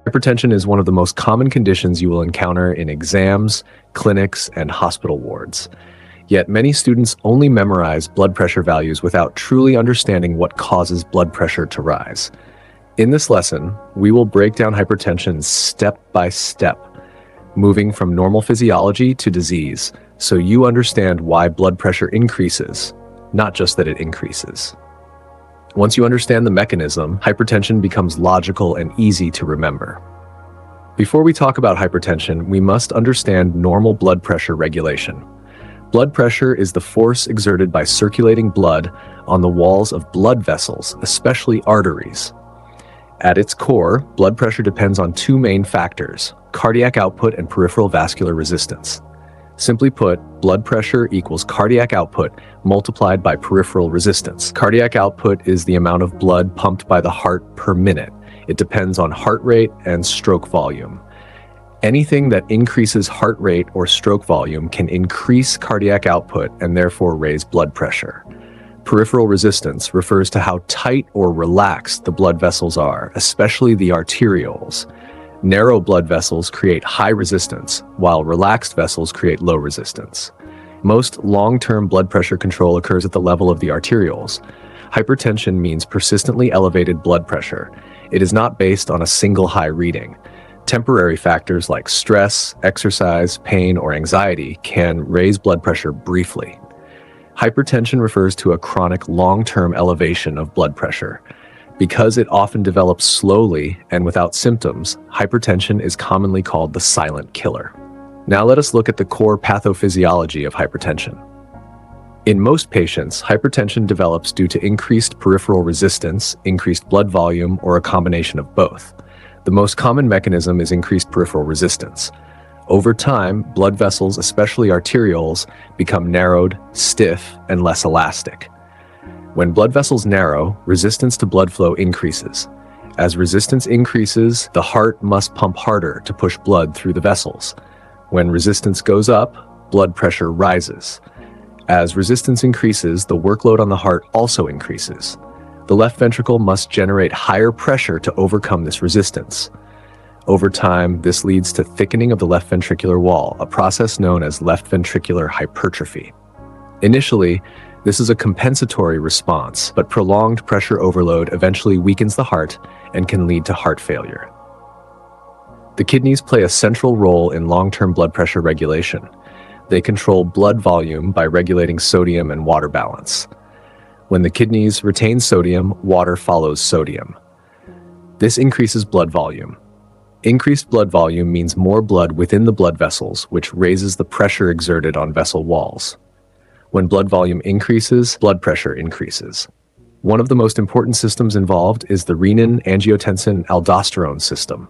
Hypertension is one of the most common conditions you will encounter in exams, clinics, and hospital wards. Yet many students only memorize blood pressure values without truly understanding what causes blood pressure to rise. In this lesson, we will break down hypertension step by step, moving from normal physiology to disease, so you understand why blood pressure increases, not just that it increases. Once you understand the mechanism, hypertension becomes logical and easy to remember. Before we talk about hypertension, we must understand normal blood pressure regulation. Blood pressure is the force exerted by circulating blood on the walls of blood vessels, especially arteries. At its core, blood pressure depends on two main factors: cardiac output and peripheral vascular resistance. Simply put, blood pressure equals cardiac output multiplied by peripheral resistance. Cardiac output is the amount of blood pumped by the heart per minute. It depends on heart rate and stroke volume. Anything that increases heart rate or stroke volume can increase cardiac output and therefore raise blood pressure. Peripheral resistance refers to how tight or relaxed the blood vessels are, especially the arterioles. Narrow blood vessels create high resistance, while relaxed vessels create low resistance. Most long-term blood pressure control occurs at the level of the arterioles. Hypertension means persistently elevated blood pressure. It is not based on a single high reading. Temporary factors like stress, exercise, pain, or anxiety can raise blood pressure briefly. Hypertension refers to a chronic long-term elevation of blood pressure. Because it often develops slowly and without symptoms, hypertension is commonly called the silent killer. Now let us look at the core pathophysiology of hypertension. In most patients, hypertension develops due to increased peripheral resistance, increased blood volume, or a combination of both. The most common mechanism is increased peripheral resistance. Over time, blood vessels, especially arterioles, become narrowed, stiff, and less elastic. When blood vessels narrow, resistance to blood flow increases. As resistance increases, the heart must pump harder to push blood through the vessels. When resistance goes up, blood pressure rises. As resistance increases, the workload on the heart also increases. The left ventricle must generate higher pressure to overcome this resistance. Over time, this leads to thickening of the left ventricular wall, a process known as left ventricular hypertrophy. Initially, this is a compensatory response, but prolonged pressure overload eventually weakens the heart and can lead to heart failure. The kidneys play a central role in long-term blood pressure regulation. They control blood volume by regulating sodium and water balance. When the kidneys retain sodium, water follows sodium. This increases blood volume. Increased blood volume means more blood within the blood vessels, which raises the pressure exerted on vessel walls. When blood volume increases, blood pressure increases. One of the most important systems involved is the renin, angiotensin, aldosterone system.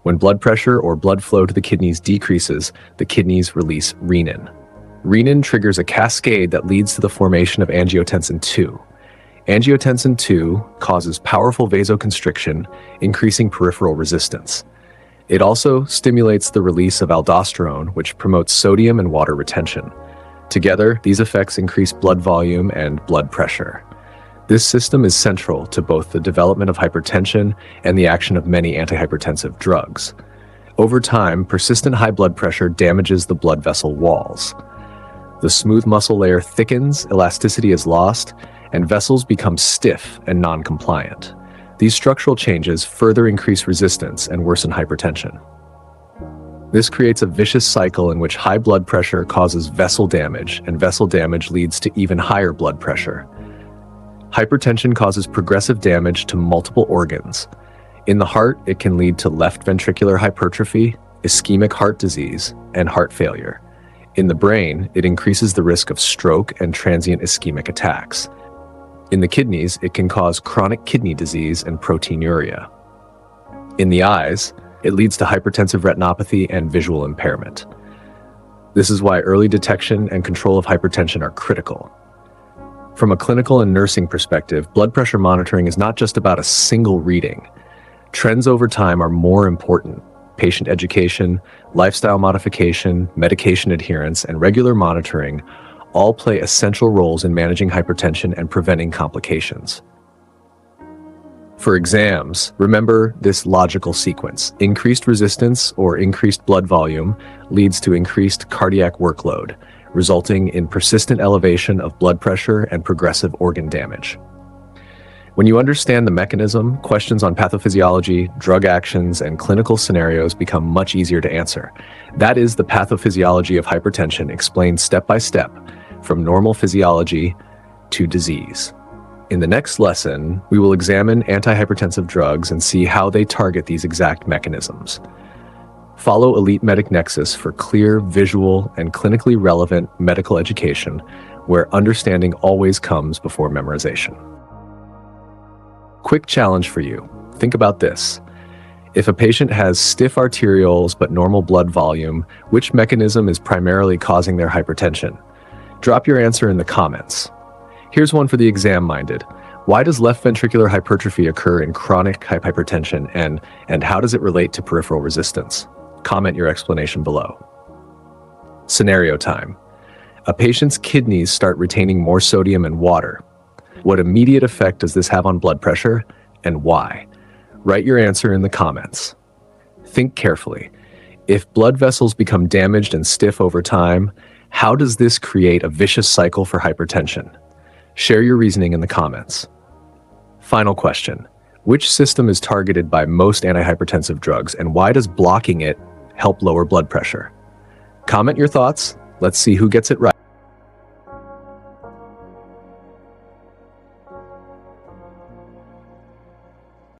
When blood pressure or blood flow to the kidneys decreases, the kidneys release renin. Renin triggers a cascade that leads to the formation of angiotensin II. Angiotensin II causes powerful vasoconstriction, increasing peripheral resistance. It also stimulates the release of aldosterone, which promotes sodium and water retention. Together, these effects increase blood volume and blood pressure. This system is central to both the development of hypertension and the action of many antihypertensive drugs. Over time, persistent high blood pressure damages the blood vessel walls. The smooth muscle layer thickens, elasticity is lost, and vessels become stiff and non-compliant. These structural changes further increase resistance and worsen hypertension. This creates a vicious cycle in which high blood pressure causes vessel damage, and vessel damage leads to even higher blood pressure. Hypertension causes progressive damage to multiple organs. In the heart, it can lead to left ventricular hypertrophy, ischemic heart disease, and heart failure. In the brain, it increases the risk of stroke and transient ischemic attacks. In the kidneys, it can cause chronic kidney disease and proteinuria. In the eyes, it leads to hypertensive retinopathy and visual impairment. This is why early detection and control of hypertension are critical. From a clinical and nursing perspective, blood pressure monitoring is not just about a single reading. Trends over time are more important. Patient education, lifestyle modification, medication adherence, and regular monitoring all play essential roles in managing hypertension and preventing complications. For exams, remember this logical sequence. Increased resistance or increased blood volume leads to increased cardiac workload, resulting in persistent elevation of blood pressure and progressive organ damage. When you understand the mechanism, questions on pathophysiology, drug actions, and clinical scenarios become much easier to answer. That is the pathophysiology of hypertension explained step by step, from normal physiology to disease. In the next lesson, we will examine antihypertensive drugs and see how they target these exact mechanisms. Follow EliteMedicNexus for clear, visual, and clinically relevant medical education, where understanding always comes before memorization. Quick challenge for you. Think about this. If a patient has stiff arterioles but normal blood volume, which mechanism is primarily causing their hypertension? Drop your answer in the comments. Here's one for the exam-minded. Why does left ventricular hypertrophy occur in chronic hypertension, and how does it relate to peripheral resistance? Comment your explanation below. Scenario time. A patient's kidneys start retaining more sodium and water. What immediate effect does this have on blood pressure, and why? Write your answer in the comments. Think carefully. If blood vessels become damaged and stiff over time, how does this create a vicious cycle for hypertension? Share your reasoning in the comments. Final question. Which system is targeted by most antihypertensive drugs, and why does blocking it help lower blood pressure? Comment your thoughts. Let's see who gets it right.